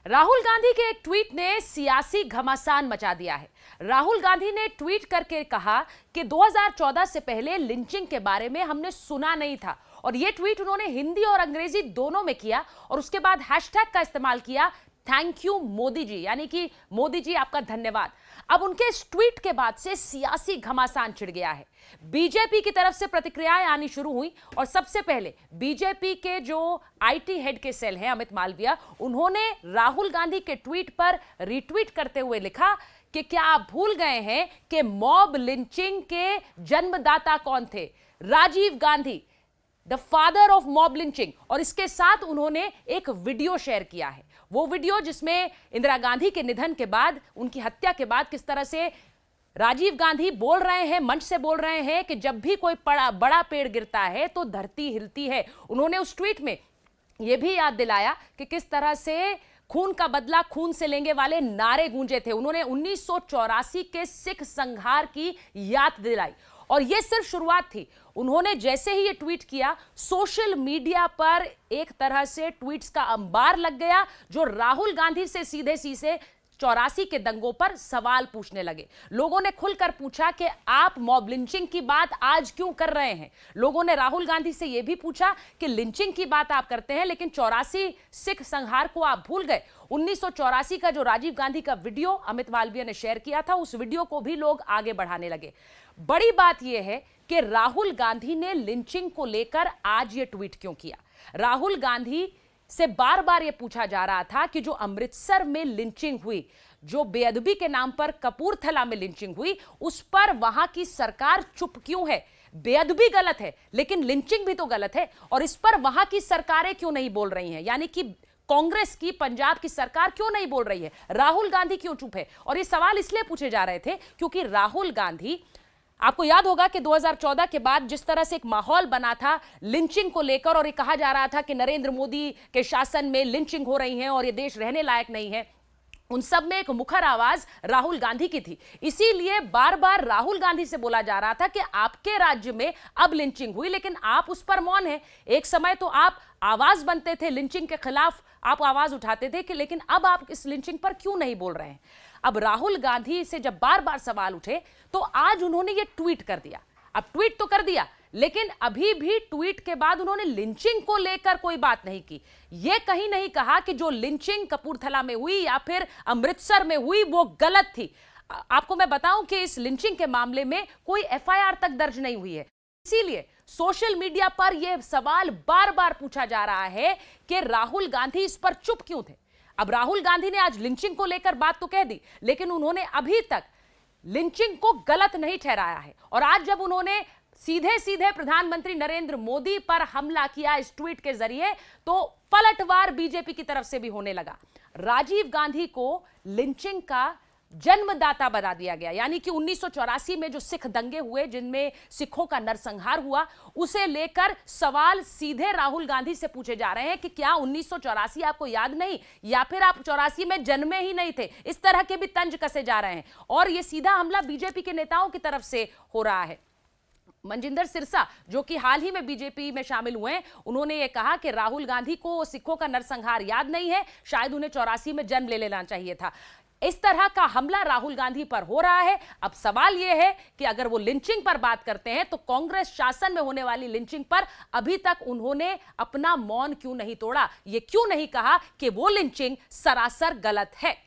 राहुल गांधी के एक ट्वीट ने सियासी घमासान मचा दिया है। राहुल गांधी ने ट्वीट करके कहा कि 2014 से पहले लिंचिंग के बारे में हमने सुना नहीं था, और यह ट्वीट उन्होंने हिंदी और अंग्रेजी दोनों में किया और उसके बाद हैशटैग का इस्तेमाल किया, थैंक यू मोदी जी, यानी कि मोदी जी आपका धन्यवाद। अब उनके इस ट्वीट के बाद से सियासी घमासान छिड़ गया है। बीजेपी की तरफ से प्रतिक्रियाएं आनी शुरू हुई और सबसे पहले बीजेपी के जो आईटी हेड के सेल हैं अमित मालविया, उन्होंने राहुल गांधी के ट्वीट पर रीट्वीट करते हुए लिखा कि क्या आप भूल गए हैं कि मॉब लिंचिंग के जन्मदाता कौन थे? Rajiv Gandhi, the father of mob lynching. और इसके साथ उन्होंने एक वीडियो शेयर किया है, वो वीडियो जिसमें इंदिरा गांधी के निधन के बाद, उनकी हत्या के बाद किस तरह से राजीव गांधी बोल रहे हैं, मंच से बोल रहे हैं कि जब भी कोई बड़ा पेड़ गिरता है तो धरती हिलती है। उन्होंने उस ट्वीट में यह भी याद दिलाया कि किस तरह से खून का बदला खून से लेंगे वाले नारे गूंजे थे। उन्होंने 1984 के सिख संहार की याद दिलाई और यह सिर्फ शुरुआत थी। उन्होंने जैसे ही ये ट्वीट किया, सोशल मीडिया पर एक तरह से ट्वीट्स का अंबार लग गया जो राहुल गांधी से सीधे सीधे 84 के दंगों पर सवाल पूछने लगे। लोगों ने खुलकर पूछा कि आप मॉब लिंचिंग की बात आज क्यों कर रहे हैं। लोगों ने राहुल गांधी से यह भी पूछा कि लिंचिंग की बात आप करते हैं लेकिन 84 सिख संहार को आप भूल गए। 1984 का जो राजीव गांधी का वीडियो अमित मालवीय ने शेयर किया था, उस वीडियो को भी लोग आगे बढ़ाने लगे। बड़ी बात यह है कि राहुल गांधी ने लिंचिंग को लेकर आज यह ट्वीट क्यों किया। राहुल गांधी से बार बार यह पूछा जा रहा था कि जो अमृतसर में लिंचिंग हुई, जो बेअदबी के नाम पर कपूरथला में लिंचिंग हुई, उस पर वहां की सरकार चुप क्यों है? बेअदबी गलत है लेकिन लिंचिंग भी तो गलत है, और इस पर वहां की सरकारें क्यों नहीं बोल रही हैं? यानी कि कांग्रेस की पंजाब की सरकार क्यों नहीं बोल रही है? राहुल गांधी क्यों चुप है? और ये सवाल इसलिए पूछे जा रहे थे क्योंकि राहुल गांधी, आपको याद होगा कि 2014 के बाद जिस तरह से एक माहौल बना था लिंचिंग को लेकर, और ये कहा जा रहा था कि नरेंद्र मोदी के शासन में लिंचिंग हो रही है और ये देश रहने लायक नहीं है, उन सब में एक मुखर आवाज राहुल गांधी की थी। इसीलिए बार बार राहुल गांधी से बोला जा रहा था कि आपके राज्य में अब लिंचिंग हुई लेकिन आप उस पर मौन हैं। एक समय तो आप आवाज बनते थे लिंचिंग के खिलाफ, आप आवाज उठाते थे कि लेकिन अब आप इस लिंचिंग पर क्यों नहीं बोल रहे हैं? अब राहुल गांधी से जब बार बार सवाल उठे तो आज उन्होंने ये ट्वीट कर दिया। अब ट्वीट तो कर दिया लेकिन अभी भी ट्वीट के बाद उन्होंने लिंचिंग को लेकर कोई बात नहीं की। यह कहीं नहीं कहा कि जो लिंचिंग कपूरथला में हुई या फिर अमृतसर में हुई वो गलत थी। आपको मैं बताऊं कि इस लिंचिंग के मामले में कोई एफआईआर तक दर्ज नहीं हुई है। इसीलिए सोशल मीडिया पर यह सवाल बार बार पूछा जा रहा है कि राहुल गांधी इस पर चुप क्यों थे। अब राहुल गांधी ने आज लिंचिंग को लेकर बात तो कह दी लेकिन उन्होंने अभी तक लिंचिंग को गलत नहीं ठहराया है। और आज जब उन्होंने सीधे सीधे प्रधानमंत्री नरेंद्र मोदी पर हमला किया इस ट्वीट के जरिए, तो पलटवार बीजेपी की तरफ से भी होने लगा। राजीव गांधी को लिंचिंग का जन्मदाता बना दिया गया, यानी कि 1984 में जो सिख दंगे हुए जिनमें सिखों का नरसंहार हुआ, उसे लेकर सवाल सीधे राहुल गांधी से पूछे जा रहे हैं कि क्या 1984 आपको याद नहीं, या फिर आप 84 में जन्मे ही नहीं थे? इस तरह के भी तंज कसे जा रहे हैं और यह सीधा हमला बीजेपी के नेताओं की तरफ से हो रहा है। मनजिंदर सिरसा, जो कि हाल ही में बीजेपी में शामिल हुए हैं, उन्होंने ये कहा कि राहुल गांधी को सिखों का नरसंहार याद नहीं है, शायद उन्हें 84 में जन्म ले लेना चाहिए था। इस तरह का हमला राहुल गांधी पर हो रहा है। अब सवाल यह है कि अगर वो लिंचिंग पर बात करते हैं तो कांग्रेस शासन में होने वाली लिंचिंग पर अभी तक उन्होंने अपना मौन क्यों नहीं तोड़ा? ये क्यों नहीं कहा कि वो लिंचिंग सरासर गलत है?